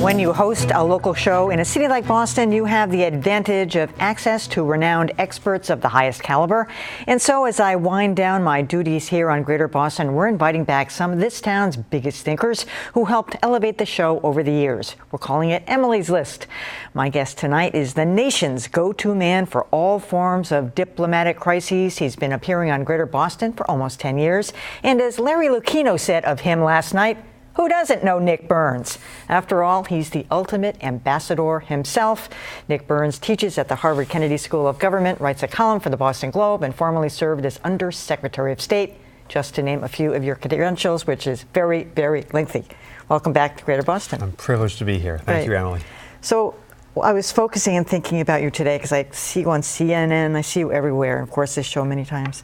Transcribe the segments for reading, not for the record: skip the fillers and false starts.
When you host a local show in a city like Boston, you have the advantage of access to renowned experts of the highest caliber. And so as I wind down my duties here on Greater Boston, we're inviting back some of this town's biggest thinkers who helped elevate the show over the years. We're calling it Emily's List. My guest tonight is the nation's go-to man for all forms of diplomatic crises. He's been appearing on Greater Boston for almost 10 years. And as Larry Lucchino said of him last night, who doesn't know Nick Burns? After all, he's the ultimate ambassador himself. Nick Burns teaches at the Harvard Kennedy School of Government, writes a column for the Boston Globe, and formerly served as Under Secretary of State, just to name a few of your credentials, which is very, very lengthy. Welcome back to Greater Boston. I'm privileged to be here. Thank you, Emily. So I was focusing and thinking about you today because I see you on CNN, I see you everywhere, of course this show many times.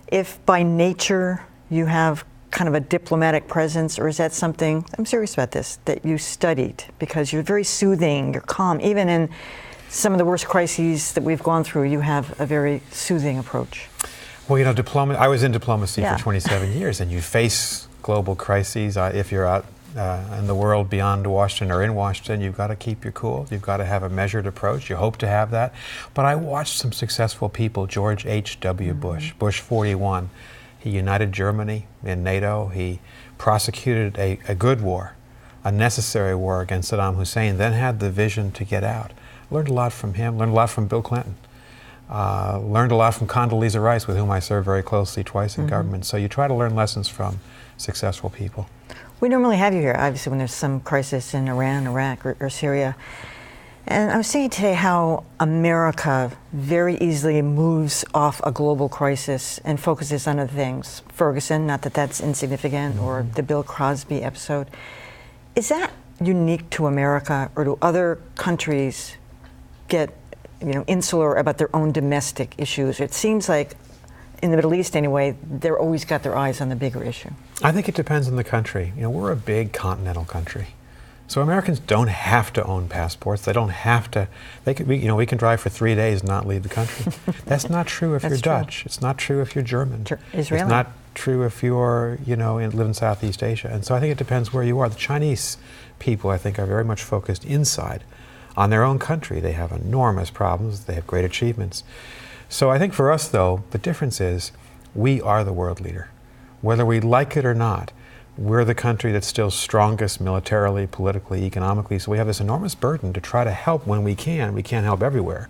If by nature you have kind of a diplomatic presence, or is that something, I'm serious about this, that you studied? Because you're very soothing, you're calm. Even in some of the worst crises that we've gone through, you have a very soothing approach. Well, you know, I was in diplomacy for 27 years, and you face global crises. If you're out in the world beyond Washington or in Washington, you've got to keep your cool. You've got to have a measured approach. You hope to have that. But I watched some successful people, George H.W. Bush, Bush 41. He united Germany in NATO. He prosecuted a good war, a necessary war against Saddam Hussein, then had the vision to get out. Learned a lot from him, learned a lot from Bill Clinton, learned a lot from Condoleezza Rice, with whom I served very closely twice in government. So you try to learn lessons from successful people. We normally have you here, obviously, when there's some crisis in Iran, Iraq, or Syria. And I was thinking today how America very easily moves off a global crisis and focuses on other things. Ferguson, not that that's insignificant, or the Bill Cosby episode. Is that unique to America, or do other countries get, insular about their own domestic issues? It seems like in the Middle East anyway, they're always got their eyes on the bigger issue. I think it depends on the country. We're a big continental country. So Americans don't have to own passports. They don't have to. We can drive for 3 days and not leave the country. That's not true if you're Dutch. It's not true if you're German. Israeli. It's not true if you're, live in Southeast Asia. And so I think it depends where you are. The Chinese people, I think, are very much focused inside on their own country. They have enormous problems. They have great achievements. So I think for us, though, the difference is we are the world leader. Whether we like it or not, we're the country that's still strongest militarily, politically, economically, so we have this enormous burden to try to help when we can. We can't help everywhere.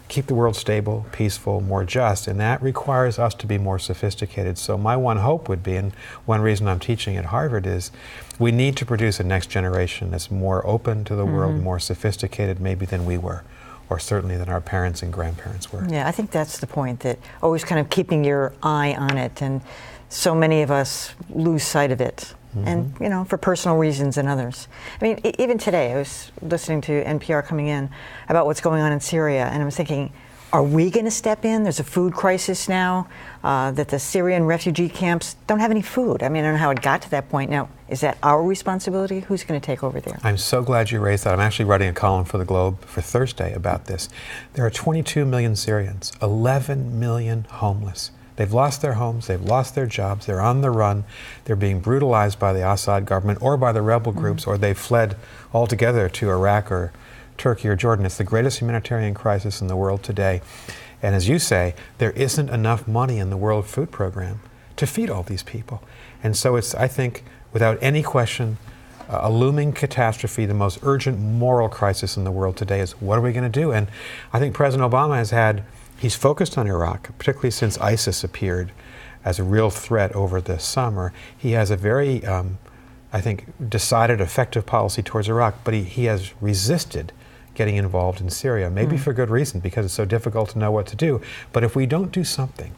Keep the world stable, peaceful, more just, and that requires us to be more sophisticated. So my one hope would be, and one reason I'm teaching at Harvard, is we need to produce a next generation that's more open to the world, more sophisticated maybe than we were, or certainly than our parents and grandparents were. Yeah, I think that's the point, that always kind of keeping your eye on it, and so many of us lose sight of it, and for personal reasons and others. I mean, even today, I was listening to NPR coming in about what's going on in Syria, and I was thinking, are we going to step in? There's a food crisis now, that the Syrian refugee camps don't have any food. I mean, I don't know how it got to that point. Now, is that our responsibility? Who's going to take over there? I'm so glad you raised that. I'm actually writing a column for the Globe for Thursday about this. There are 22 million Syrians, 11 million homeless. They've lost their homes, they've lost their jobs, they're on the run, they're being brutalized by the Assad government or by the rebel groups, or they've fled altogether to Iraq or Turkey or Jordan. It's the greatest humanitarian crisis in the world today. And as you say, there isn't enough money in the World Food Program to feed all these people. And so it's, I think, without any question, a looming catastrophe. The most urgent moral crisis in the world today is, what are we going to do? And I think President Obama he's focused on Iraq, particularly since ISIS appeared as a real threat over the summer. He has a very, I think, decided, effective policy towards Iraq, but he has resisted getting involved in Syria, maybe for good reason, because it's so difficult to know what to do. But if we don't do something,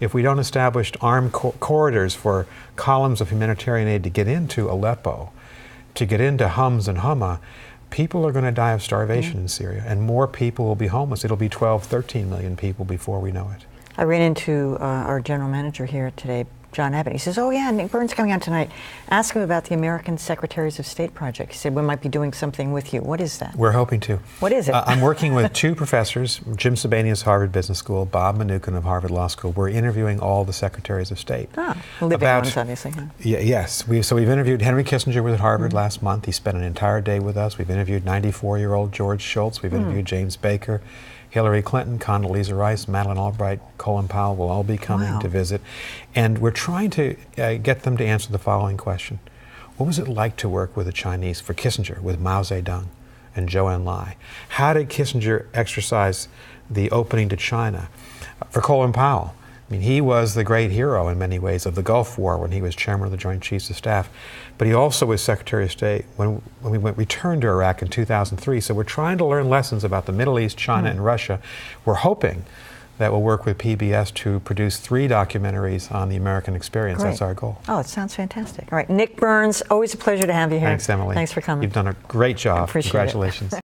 if we don't establish armed corridors for columns of humanitarian aid to get into Aleppo, to get into Homs and Hama, people are going to die of starvation in Syria, and more people will be homeless. It'll be 12, 13 million people before we know it. I ran into our general manager here today, John Abbott. He says, oh yeah, Nick Burns coming on tonight. Ask him about the American Secretaries of State project. He said, we might be doing something with you. What is that? We're hoping to. What is it? I'm working with two professors, Jim Sabanius, Harvard Business School, Bob Mnookin of Harvard Law School. We're interviewing all the Secretaries of State. Living ones, obviously. Huh? Yes. We've interviewed Henry Kissinger was at Harvard last month. He spent an entire day with us. We've interviewed 94-year-old George Shultz. We've interviewed James Baker, Hillary Clinton, Condoleezza Rice, Madeleine Albright, Colin Powell will all be coming to visit. And we're trying to get them to answer the following question. What was it like to work with the Chinese, for Kissinger, with Mao Zedong and Zhou Enlai? How did Kissinger exercise the opening to China? For Colin Powell, I mean, he was the great hero in many ways of the Gulf War when he was chairman of the Joint Chiefs of Staff. But he also was Secretary of State when we returned to Iraq in 2003. So we're trying to learn lessons about the Middle East, China, and Russia. We're hoping that we'll work with PBS to produce 3 documentaries on the American experience. Great. That's our goal. Oh, it sounds fantastic. All right, Nick Burns, always a pleasure to have you here. Thanks, Emily. Thanks for coming. You've done a great job. Appreciate Congratulations. it.